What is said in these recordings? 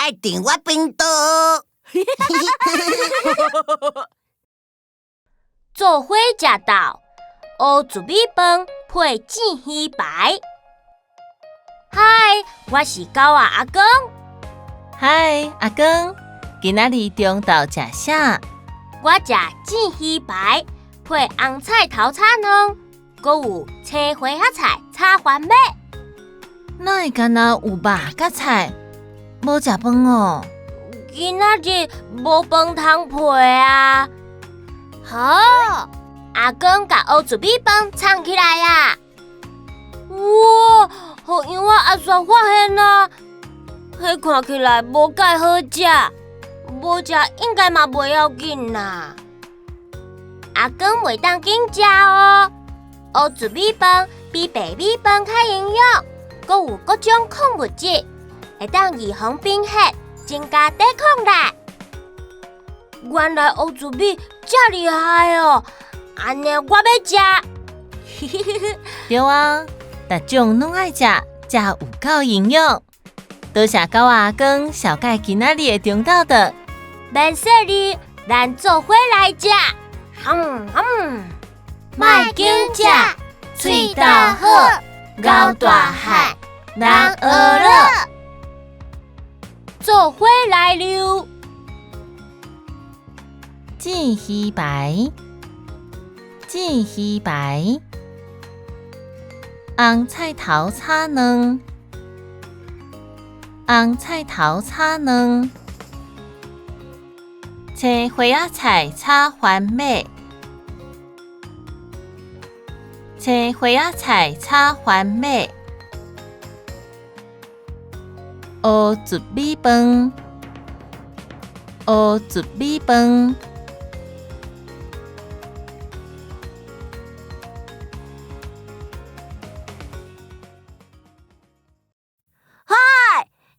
爱订我频道。做伙食到乌糯米饭配煎鱼排。嗨，我是狗仔阿公。嗨，阿公，今仔日中昼食啥？我食煎鱼排配红菜头炒蛋，阁有青花仔菜炒番麦。哪会干那有肉甲菜，无食饭哦？今仔日无饭通配啊！好，阿公甲乌糯米饭藏起来啊！哇，互样我阿煞发现啊！迄看起来无介好食，无食应该嘛袂要紧啦。阿公袂当紧食哦，乌糯米饭比白米饭较营养，阁有各种矿物质，会当预防贫血，增加抵抗力。原来乌糯米遮厉害哦！安尼我要食。对啊，逐种拢爱食，才有够营养。多谢狗阿公小解今仔日的中昼顿。免说你，咱做伙来食。莫紧食，喙道好，咬大汉，人学了。做伙来溜。煎鱼排，煎鱼排，红菜头炒蛋，红菜头炒蛋，青花仔菜炒番麦，青花仔菜炒番麦，乌糯米饭，乌糯米饭。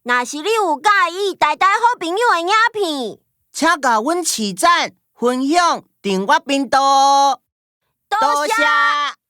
若是你有介意台好朋友的影片，请甲阮市赞分享订我频道。多谢。